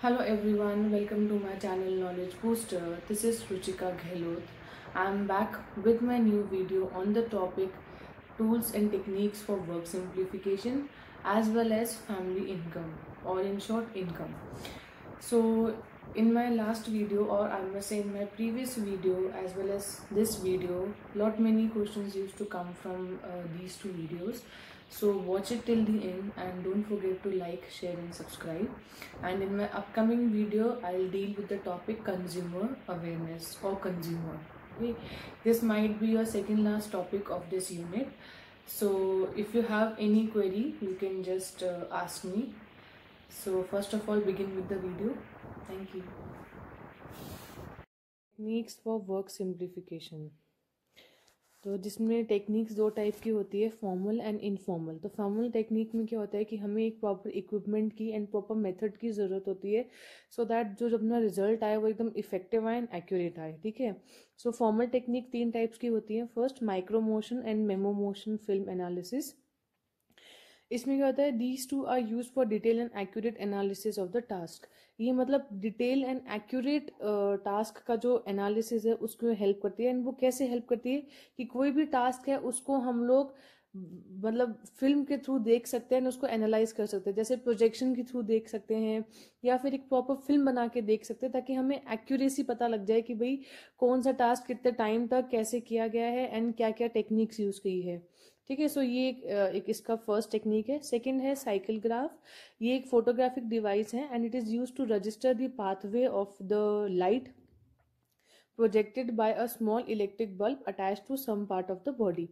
Hello everyone, welcome to my channel Knowledge Booster. This is Ruchika Gehlot. I am back with my new video on the topic tools and techniques for work simplification as well as family income, or in short income. So in my last video, or I must say in my previous video as well as this video, lot many questions used to come from these two videos. So watch it till the end and don't forget to like, share and subscribe. And in my upcoming video I'll deal with the topic consumer awareness or consumer. Okay, this might be your second last topic of this unit. So if you have any query you can just ask me. So first of all, begin with the video. Thank you. Techniques for work simplification. तो जिसमें techniques दो type की होती है, formal and informal. तो formal technique में क्या होता है कि हमें एक प्रॉपर इक्विपमेंट की एंड प्रॉपर मेथड की ज़रूरत होती है सो दैट जो अपना रिजल्ट आए वो एकदम इफेक्टिव आए एंड एक्यूरेट आए। ठीक है। सो फॉर्मल टेक्निक तीन टाइप्स की होती है। First, micro motion and memo motion film analysis. इसमें क्या होता है, these two are use for detail and accurate analysis of the task. ये मतलब डिटेल एंड एक्यूरेट टास्क का जो एनालिसिस है उसको हेल्प करती है। एंड वो कैसे हेल्प करती है कि कोई भी टास्क है उसको हम लोग मतलब फिल्म के थ्रू देख सकते हैं, उसको एनालाइज कर सकते हैं, जैसे प्रोजेक्शन के थ्रू देख सकते हैं या फिर एक प्रॉपर फिल्म बना के देख सकते हैं, ताकि हमें एक्यूरेसी पता लग जाए कि भाई कौन सा टास्क कितने टाइम तक कैसे किया गया है एंड क्या क्या टेक्निक्स यूज की है। ठीक है। सो ये एक इसका फर्स्ट टेक्निक है। सेकंड है साइकिल ग्राफ। ये एक फोटोग्राफिक डिवाइस है and it is use to register the pathway of the light projected by a small electric bulb attached to some part of the body.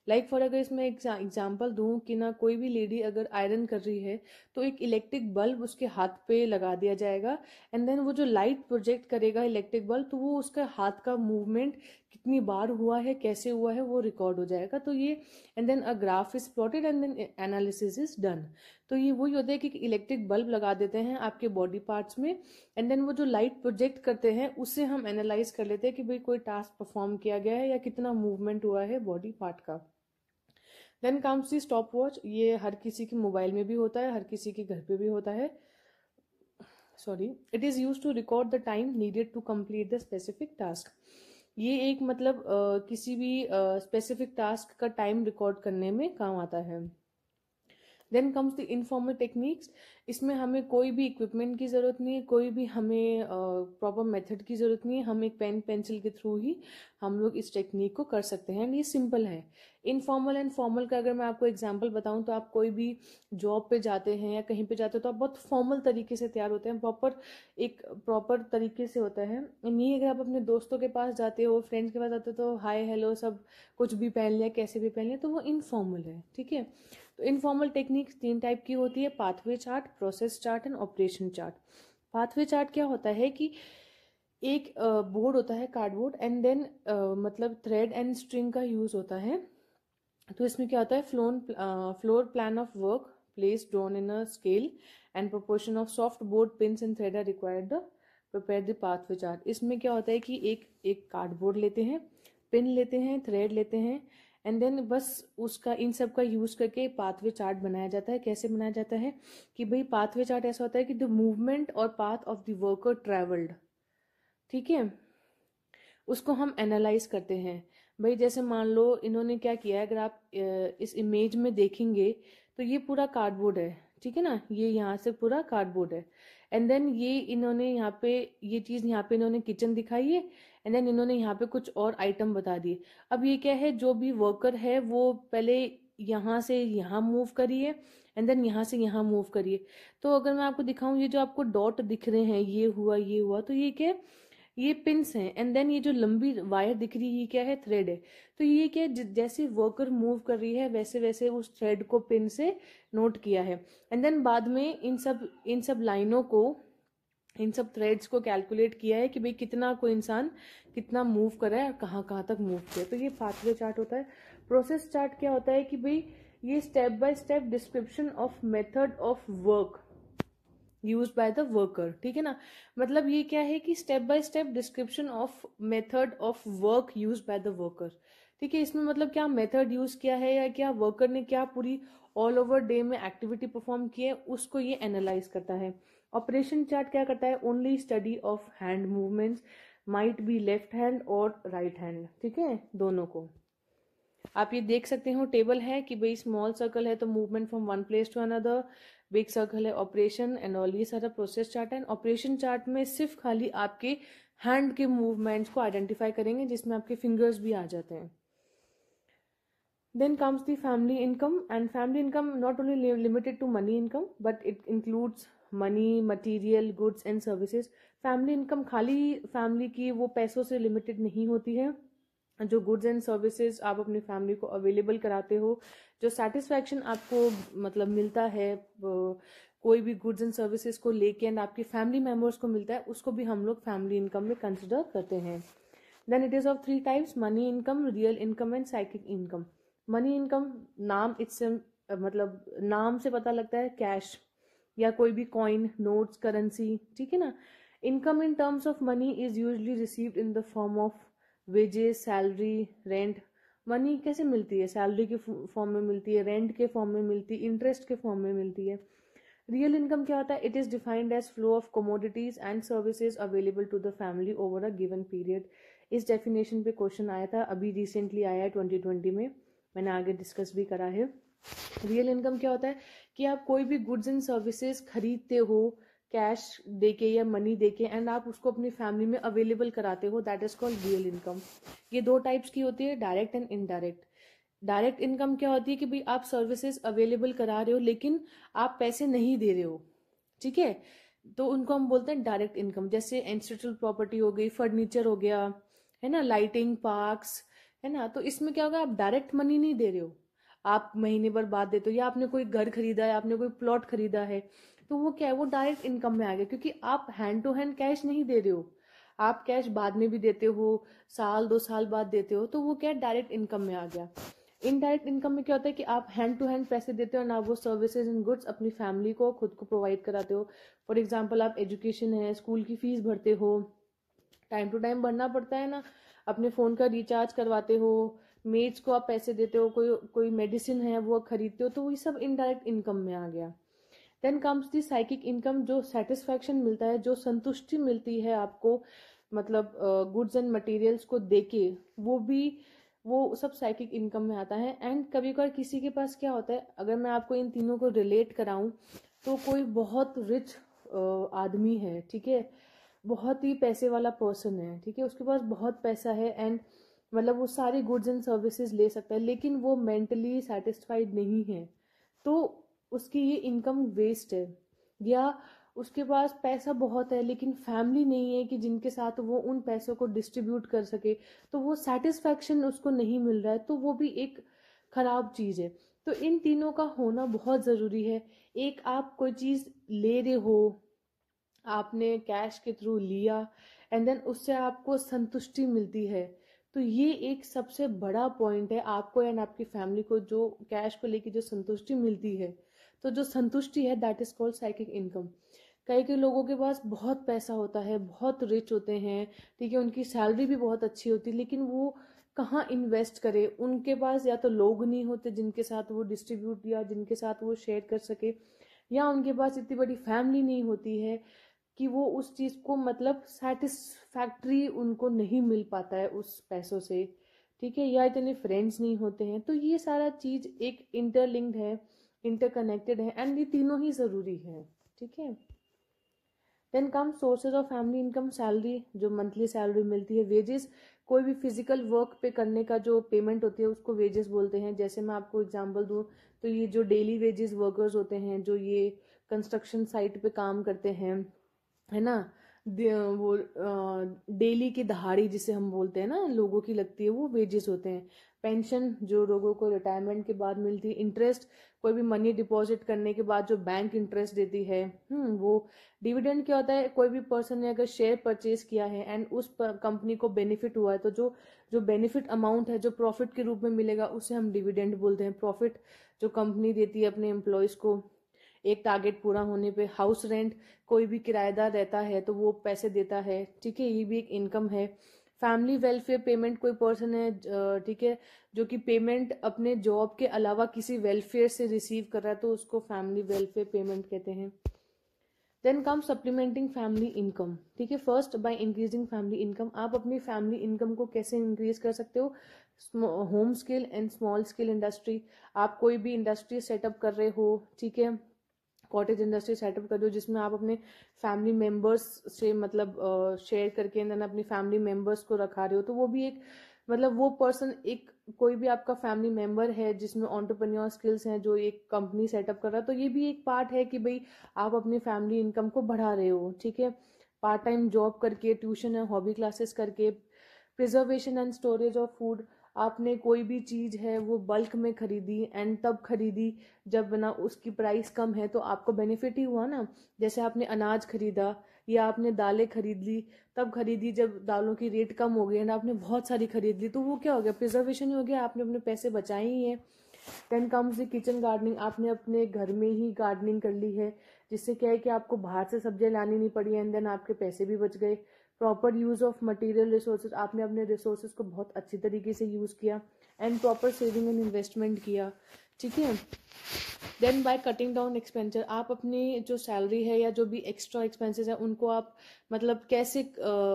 Like for अगर इसमें example दूं कि ना कोई भी लेडी अगर आयरन कर रही है तो एक इलेक्ट्रिक बल्ब उसके हाथ पे लगा दिया जाएगा एंड देन वो जो लाइट प्रोजेक्ट करेगा इलेक्ट्रिक बल्ब, तो वो उसका हाथ का मूवमेंट कितनी बार हुआ है, कैसे हुआ है, वो रिकॉर्ड हो जाएगा। तो ये and then a graph is plotted and then analysis is done. तो ये वही होता है कि इलेक्ट्रिक बल्ब लगा देते हैं आपके बॉडी पार्ट्स में एंड देन वो जो लाइट प्रोजेक्ट करते हैं उससे हम एनालाइज कर लेते हैं कि भाई कोई टास्क परफॉर्म किया गया है या कितना मूवमेंट हुआ है बॉडी पार्ट का। Then comes the stop watch. ये हर किसी के मोबाइल में भी होता है, हर किसी के घर पे भी होता है। Sorry, it is use to record the time needed to complete the specific task. ये एक मतलब किसी भी स्पेसिफिक टास्क का टाइम रिकॉर्ड करने में काम आता है। Then comes the informal techniques. इसमें हमें कोई भी इक्विपमेंट की ज़रूरत नहीं है, कोई भी हमें प्रॉपर मेथड की ज़रूरत नहीं है, हम एक पेन पेंसिल के थ्रू ही हम लोग इस टेक्निक को कर सकते हैं एंड ये सिंपल है। इनफॉर्मल एंड फॉर्मल का अगर मैं आपको एग्जांपल बताऊं तो आप कोई भी जॉब पे जाते हैं या कहीं पे जाते हो तो आप बहुत फॉर्मल तरीके से तैयार होते हैं, प्रॉपर तरीके से होता है। नहीं, अगर आप अपने दोस्तों के पास जाते हो, फ्रेंड्स के पास जाते हो तो हाय हेलो सब कुछ भी पहन लिया, कैसे भी पहन लिया, तो वो इनफॉर्मल है। ठीक है। तो इनफॉर्मल टेक्निक्स तीन टाइप की होती है, pathway chart, process chart and operation chart. Pathway chart क्या होता है कि एक बोर्ड होता है, कार्डबोर्ड, एंड देन मतलब थ्रेड एंड स्ट्रिंग का यूज होता है। तो इसमें क्या होता है, floor plan of work place drawn in a scale and proportion of soft board pins and thread are required prepare the pathway chart. इसमें क्या होता है कि एक कार्डबोर्ड लेते हैं, पिन लेते हैं, थ्रेड लेते हैं एंड देन बस उसका इन सब का यूज करके पाथवे चार्ट बनाया जाता है। कैसे बनाया जाता है कि भाई पाथवे चार्ट ऐसा होता है कि द मूवमेंट और path of the worker travelled, ठीक है, उसको हम एनालाइज करते हैं। भाई जैसे मान लो इन्होंने क्या किया है, अगर आप इस इमेज में देखेंगे तो ये पूरा कार्डबोर्ड है, ठीक है ना, ये यहाँ से पूरा कार्डबोर्ड है एंड देन ये इन्होंने यहाँ पे ये चीज यहाँ पे इन्होंने किचन दिखाई है एंड देन इन्होंने यहाँ पे कुछ और आइटम बता दिए। अब ये क्या है, जो भी वर्कर है वो पहले यहाँ से यहाँ मूव करिए एंड देन यहाँ से यहाँ मूव करिए। तो अगर मैं आपको दिखाऊं, ये जो आपको डॉट दिख रहे हैं, ये हुआ ये हुआ, तो ये क्या है, ये पिंस हैं एंड देन ये जो लंबी वायर दिख रही है ये क्या है, थ्रेड है। तो ये क्या है, जैसे वर्कर मूव कर रही है वैसे वैसे उस थ्रेड को पिन से नोट किया है एंड देन बाद में इन सब लाइनों को, इन सब थ्रेड्स को कैलकुलेट किया है कि भाई कितना कोई इंसान कितना मूव करा है और कहाँ कहाँ तक मूव किया। तो ये पाथवे चार्ट होता है। प्रोसेस चार्ट क्या होता है कि भाई ये step by step description of method of work use by the worker, ठीक है ना। मतलब ये क्या है कि step by step description of method of work use by the worker, ठीक है, इसमें मतलब क्या मेथड यूज किया है या क्या वर्कर ने क्या पूरी ऑल ओवर डे में एक्टिविटी परफॉर्म की है, उसको ये एनालाइज करता है। ऑपरेशन चार्ट क्या करता है, only study of hand movements, might be left hand और राइट हैंड, ठीक है, दोनों को। आप ये देख सकते हो टेबल है कि भाई स्मॉल सर्कल है तो movement from one place to another, big circle है ऑपरेशन एंड ऑल, ये सारा प्रोसेस चार्ट है। ऑपरेशन चार्ट में सिर्फ खाली आपके हैंड के मूवमेंट्स को आइडेंटिफाई करेंगे जिसमें आपके फिंगर्स भी आ जाते हैं। Then comes the family income, and family income not only limited to money income but it includes money, material, goods and services. Family income खाली फैमिली की वो पैसों से लिमिटेड नहीं होती है, जो गुड्स एंड सर्विसेज आप अपनी फैमिली को अवेलेबल कराते हो, जो सेटिस्फैक्शन आपको मतलब मिलता है कोई भी गुड्स एंड सर्विसेज को लेके एंड आपकी फैमिली मेम्बर्स को मिलता है, उसको भी हम लोग फैमिली इनकम में कंसिडर करते हैं। Then it is of 3 types, money income, real income and psychic income. Money income नाम इससे मतलब नाम से पता लगता है कैश या कोई भी कॉइन, नोट्स, करेंसी, ठीक है ना। Income in terms of money is usually received in the form of wages, salary, rent. Money कैसे मिलती है, सैलरी के फॉर्म में मिलती है, रेंट के फॉर्म में मिलती है, इंटरेस्ट के फॉर्म में मिलती है। रियल इनकम क्या होता है, it is defined as flow of commodities and services available to the family over a given period. इस डेफिनेशन पे क्वेश्चन आया था, अभी रिसेंटली आया है 2020 में, मैंने आगे डिस्कस भी करा है। रियल इनकम क्या होता है कि आप कोई भी गुड्स एंड सर्विसेज खरीदते हो कैश देके या मनी देके एंड आप उसको अपनी फैमिली में अवेलेबल कराते हो, that is called real income. ये 2 टाइप्स की होती है, direct and indirect. Direct income क्या होती है कि भाई आप सर्विसेज अवेलेबल करा रहे हो लेकिन आप पैसे नहीं दे रहे हो, ठीक है, तो उनको हम बोलते हैं डायरेक्ट इनकम। जैसे इंस्टीट्यूशनल प्रॉपर्टी हो गई, फर्नीचर हो गया, है ना, लाइटिंग, पार्क्स, है ना, तो इसमें क्या होगा, आप डायरेक्ट मनी नहीं दे रहे हो, आप महीने भर बाद देते हो, या आपने कोई घर खरीदा है, आपने कोई प्लॉट खरीदा है, तो वो क्या है, वो डायरेक्ट इनकम में आ गया, क्योंकि आप हैंड टू हैंड कैश नहीं दे रहे हो, आप कैश बाद में भी देते हो, साल 2 साल बाद देते हो, तो वो क्या है, डायरेक्ट इनकम में आ गया। इनडायरेक्ट इनकम में क्या होता है कि आप हैंड टू हैंड पैसे देते हो ना, वो सर्विसेज एंड गुड्स अपनी फैमिली को खुद को प्रोवाइड कराते हो। फॉर एग्जाम्पल आप एजुकेशन है, स्कूल की फीस भरते हो, टाइम टू टाइम भरना पड़ता है ना, अपने फोन का रिचार्ज करवाते हो, मेड्स को आप पैसे देते हो, कोई कोई मेडिसिन है वो खरीदते हो, तो ये सब इनडायरेक्ट इनकम में आ गया। Then comes the psychic income, जो सेटिस्फैक्शन मिलता है, जो संतुष्टि मिलती है आपको, मतलब गुड्स एंड मटेरियल्स को देके, वो सब साइकिक इनकम में आता है। एंड कभी कभार किसी के पास क्या होता है, अगर मैं आपको इन तीनों को रिलेट कराऊं, तो कोई बहुत रिच आदमी है, ठीक है, बहुत ही पैसे वाला पर्सन है, ठीक है, उसके पास बहुत पैसा है एंड मतलब वो सारी गुड्स एंड सर्विसेज ले सकता है, लेकिन वो मेंटली सेटिस्फाइड नहीं है, तो उसकी ये इनकम वेस्ट है। या उसके पास पैसा बहुत है लेकिन फैमिली नहीं है कि जिनके साथ वो उन पैसों को डिस्ट्रीब्यूट कर सके, तो वो सेटिस्फैक्शन उसको नहीं मिल रहा है, तो वो भी एक खराब चीज है। तो इन तीनों का होना बहुत जरूरी है। एक, आप कोई चीज ले रहे हो, आपने कैश के थ्रू लिया एंड देन उससे आपको संतुष्टि मिलती है, तो ये एक सबसे बड़ा पॉइंट है आपको एंड आपकी फैमिली को, जो कैश को लेके जो संतुष्टि मिलती है, तो जो संतुष्टि है that is called psychic income. कई कई लोगों के पास बहुत पैसा होता है, बहुत रिच होते हैं, ठीक है, उनकी सैलरी भी बहुत अच्छी होती है, लेकिन वो कहाँ इन्वेस्ट करे, उनके पास या तो लोग नहीं होते जिनके साथ वो डिस्ट्रीब्यूट या जिनके साथ वो शेयर कर सके, या उनके पास इतनी बड़ी फैमिली नहीं होती है कि वो उस चीज को मतलब सेटिस्फैक्ट्री उनको नहीं मिल पाता है उस पैसों से, ठीक है, या इतने फ्रेंड्स नहीं होते हैं। तो ये सारा चीज एक इंटरलिंक्ड है, इंटरकनेक्टेड है एंड ये तीनों ही जरूरी है, ठीक है। Then come sources of family income, salary, जो मंथली सैलरी मिलती है, वेजेस, कोई भी फिजिकल वर्क पे करने का जो पेमेंट होती है उसको वेजेस बोलते हैं। जैसे मैं आपको एग्जांपल दूं तो ये जो डेली वेजेस वर्कर्स होते हैं, जो ये कंस्ट्रक्शन साइट पे काम करते हैं, है ना, वो डेली की दहाड़ी जिसे हम बोलते हैं ना, लोगों की लगती है, वो वेजेस होते हैं। पेंशन, जो लोगों को रिटायरमेंट के बाद मिलती है। इंटरेस्ट, कोई भी मनी डिपॉजिट करने के बाद जो बैंक इंटरेस्ट देती है, वो। डिविडेंड क्या होता है, कोई भी पर्सन ने अगर शेयर परचेज किया है एंड उस कंपनी को बेनिफिट हुआ है, तो जो जो बेनिफिट अमाउंट है, जो प्रॉफिट के रूप में मिलेगा, उसे हम डिविडेंड बोलते हैं। प्रॉफिट जो कंपनी देती है अपने एम्प्लॉयज को एक टारगेट पूरा होने पे। हाउस रेंट, कोई भी किराएदार रहता है तो वो पैसे देता है, ठीक है, ये भी एक इनकम है। फैमिली वेलफेयर पेमेंट कोई पर्सन है, ठीक है, जो कि पेमेंट अपने जॉब के अलावा किसी वेलफेयर से रिसीव कर रहा है, तो उसको फैमिली वेलफेयर पेमेंट कहते हैं। Then come supplementing family income, ठीक है। First, by increasing family income, आप अपनी फैमिली इनकम को कैसे इंक्रीज कर सकते हो? Home scale and small scale industry, आप कोई भी इंडस्ट्री सेटअप कर रहे हो, ठीक है, कॉटेज इंडस्ट्री सेटअप कर दो जिसमें आप अपने फैमिली मेंबर्स से मतलब शेयर करके देन अपनी फैमिली मेंबर्स को रखा रहे हो, तो वो भी एक मतलब वो पर्सन, एक कोई भी आपका फैमिली मेंबर है जिसमें एंटरप्रेन्योर स्किल्स हैं, जो एक कंपनी सेटअप कर रहा है, तो ये भी एक पार्ट है कि भाई आप अपनी फैमिली इनकम को बढ़ा रहे हो, ठीक है। पार्ट टाइम जॉब करके, ट्यूशन या हॉबी क्लासेस करके, preservation and storage of food, आपने कोई भी चीज़ है वो बल्क में खरीदी एंड तब खरीदी जब ना उसकी प्राइस कम है, तो आपको बेनिफिट ही हुआ ना। जैसे आपने अनाज खरीदा या आपने दालें खरीद ली, तब खरीदी जब दालों की रेट कम हो गई एंड आपने बहुत सारी खरीद ली, तो वो क्या हो गया? प्रिजर्वेशन ही हो गया, आपने अपने पैसे बचाए ही हैं। Then comes the kitchen gardening, आपने अपने घर में ही गार्डनिंग कर ली है, जिससे क्या है कि आपको बाहर से सब्जियां लानी नहीं पड़ी एंड देन आपके पैसे भी बच गए। Proper use of material resources, आपने अपने रिसोर्सेज को बहुत अच्छी तरीके से यूज किया and proper saving and investment किया, ठीक है। Then by cutting down expenditure, आप अपनी जो सैलरी है या जो भी एक्स्ट्रा एक्सपेंसेस है उनको आप मतलब कैसे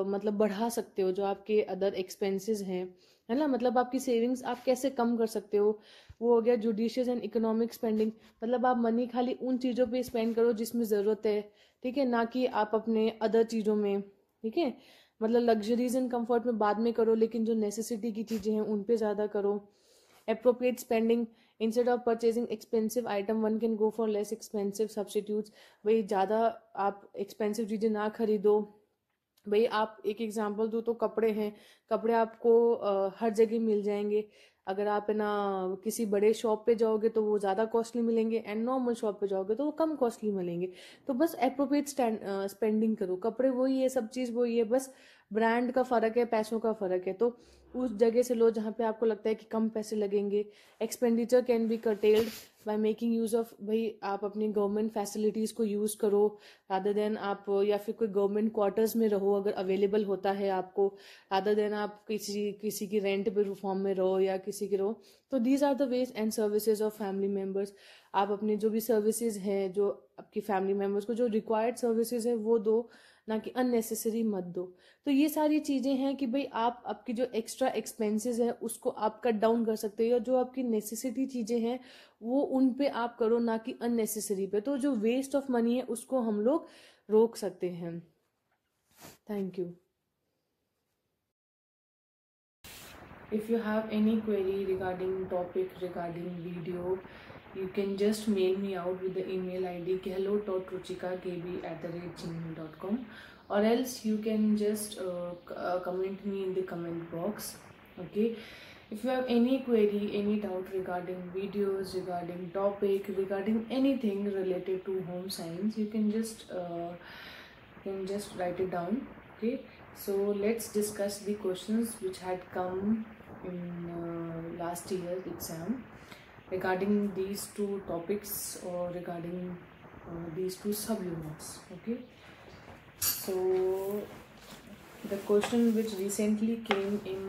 मतलब बढ़ा सकते हो, जो आपके अदर एक्सपेंसेस हैं, है ना, मतलब आपकी सेविंग्स आप कैसे कम कर सकते हो। वो हो गया जुडिशियस एंड इकोनॉमिक स्पेंडिंग, मतलब आप मनी खाली उन चीज़ों पे स्पेंड करो जिसमें ज़रूरत है, ठीक है, ना कि आप अपने अदर चीज़ों में, ठीक है, मतलब लग्जरीज एंड कंफर्ट में बाद में करो, लेकिन जो नेसेसिटी की चीज़ें हैं उन पे ज़्यादा करो। Appropriate spending, instead of purchasing expensive item one can go for less expensive substitutes, भाई ज़्यादा आप एक्सपेंसिव चीज़ें ना खरीदो। भाई आप एक एग्जांपल दो तो कपड़े हैं, कपड़े आपको हर जगह मिल जाएंगे, अगर आप है ना किसी बड़े शॉप पे जाओगे तो वो ज़्यादा कॉस्टली मिलेंगे एंड नॉर्मल शॉप पे जाओगे तो वो कम कॉस्टली मिलेंगे। तो बस एप्रोप्रिएट स्पेंडिंग करो, कपड़े वही है, सब चीज़ वही है, बस ब्रांड का फ़र्क है, पैसों का फ़र्क है, तो उस जगह से लो जहाँ पे आपको लगता है कि कम पैसे लगेंगे। Expenditure can be curtailed by making use of, भाई आप अपनी गवर्नमेंट फैसिलिटीज़ को यूज़ करो रादर देन आप, या फिर कोई गवर्नमेंट क्वार्टर्स में रहो अगर अवेलेबल होता है आपको, रादर देन आप किसी किसी की रेंट पे फॉर्म में रहो या किसी की रहो। तो these are the ways and services of family members, आप अपने जो भी सर्विसेज हैं, जो आपकी फैमिली मेम्बर्स को जो रिक्वायर्ड सर्विसेज है वो दो, ना कि अननेसेसरी मत दो। तो ये सारी चीज़ें हैं कि भाई आप आपकी जो एक्स्ट्रा एक्सपेंसेस है उसको आप कट डाउन कर सकते हो, जो आपकी नेसेसिटी चीज़ें हैं वो उन पे आप करो, ना कि अननेसेसरी पे। तो जो वेस्ट ऑफ मनी है उसको हम लोग रोक सकते हैं। Thank you. If you have any query regarding topic, regarding video, you can just mail me out with the email ID hello.ruchikakb@gmail.com, or else you can just comment me in the comment box. Okay, if you have any query, any doubt regarding videos, regarding topic, regarding anything related to home science, you can just write it down. Okay, so let's discuss the questions which had come in last year's exam regarding these two topics, or regarding these two sub-units. Okay, so the question which recently came in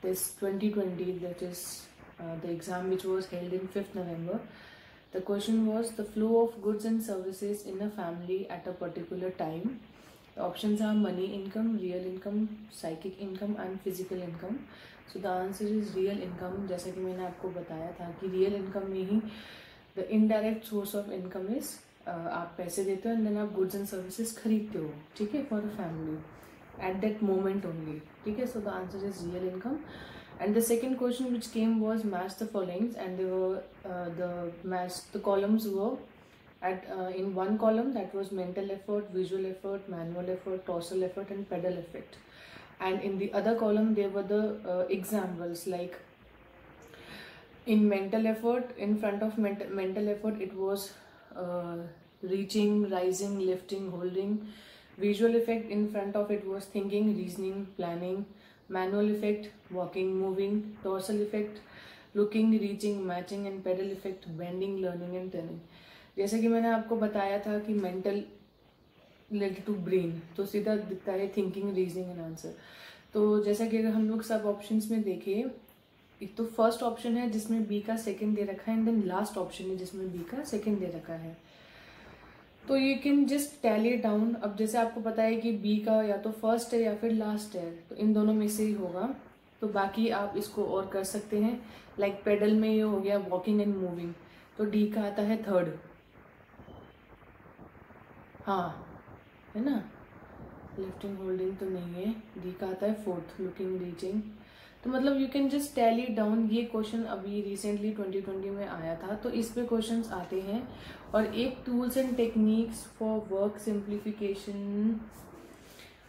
this 2020, that is the exam which was held in 5th November. The question was the flow of goods and services in a family at a particular time. The options are money income, real income, psychic income and physical income. So the answer is real income. जैसे कि मैंने आपको बताया था कि real income में ही the indirect source of income is आप पैसे देते हो एंड देन आप goods and services खरीदते हो, ठीक है, for a family at that moment only, ठीक है. So the answer is real income. And the second question which came was match the followings, and they were the columns were in one column that was mental effort, visual effort, manual effort, torsal effort and pedal effect, and in the other column there were the examples, like in mental effort, in front of mental effort it was reaching, rising, lifting, holding. Visual effect, in front of it was thinking, reasoning, planning. Manual effect, walking, moving. Dorsal effect, looking, reaching, matching. And pedal effect, bending, learning and turning. जैसे कि मैंने आपको बताया था कि related to brain, तो सीधा दिखता है थिंकिंग, रीजनिंग एंड आंसर। तो जैसा कि अगर हम लोग सब ऑप्शंस में देखें, एक तो फर्स्ट ऑप्शन है जिसमें बी का सेकंड दे रखा है, एंड देन लास्ट ऑप्शन है जिसमें बी का सेकंड दे रखा है। तो you can just tally down. अब जैसे आपको पता है कि बी का या तो फर्स्ट है या फिर लास्ट है, तो इन दोनों में से ही होगा। तो बाकी आप इसको और कर सकते हैं, लाइक पेडल में ये हो गया वॉकिंग एंड मूविंग, तो डी का आता है थर्ड, हाँ है ना, लिफ्टिंग होल्डिंग तो नहीं है, डी का आता है फोर्थ, लुकिंग रीचिंग। तो मतलब you can just tally down. ये क्वेश्चन अभी रिसेंटली 2020 में आया था, तो इस पे क्वेश्चंस आते हैं। और एक tools and techniques for work simplification,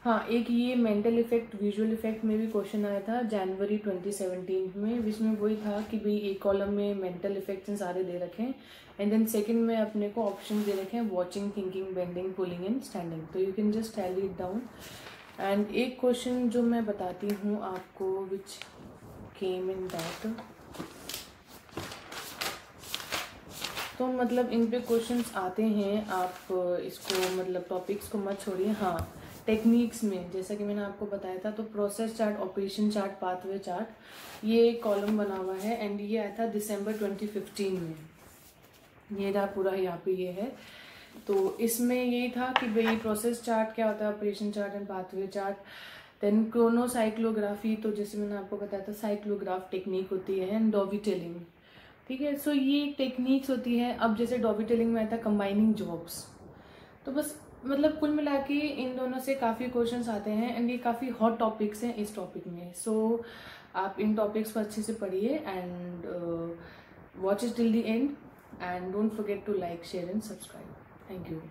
हाँ एक ये मेंटल इफेक्ट विजुअल इफेक्ट में भी क्वेश्चन आया था जनवरी 2017 में, जिसमें वही था कि भाई एक कॉलम में मेंटल इफेक्ट्स सारे दे रखे हैं, एंड देन सेकंड में अपने को ऑप्शन दे रखे हैं watching, thinking, bending, pulling and standing. तो you can just tally it down. And एक क्वेश्चन जो मैं बताती हूँ आपको, विच केम इन दैट, तो मतलब इन पे क्वेश्चंस आते हैं, आप इसको मतलब टॉपिक्स को मत छोड़िए। हाँ टेक्निक्स में जैसा कि मैंने आपको बताया था, तो process chart, operation chart, pathway chart, ये कॉलम बना हुआ है, एंड ये आया था दिसंबर 2015 में। ये रहा पूरा, यहाँ पे ये है। तो इसमें यही था कि भाई प्रोसेस चार्ट क्या होता है, operation chart and pathway chart. Then chronocyclography, तो जैसे मैंने आपको बताया था साइक्लोग्राफ टेक्निक होती है, एंड डॉविटेलिंग, ठीक है। सो ये टेक्निक्स होती है। अब जैसे डॉविटेलिंग में आता है कंबाइनिंग जॉब्स, तो बस मतलब कुल मिला के इन दोनों से काफ़ी क्वेश्चंस आते हैं, एंड ये काफ़ी हॉट टॉपिक्स हैं इस टॉपिक में। सो आप इन टॉपिक्स को अच्छे से पढ़िए, and watch it till the end, and don't forget to like, share and subscribe. Thank you.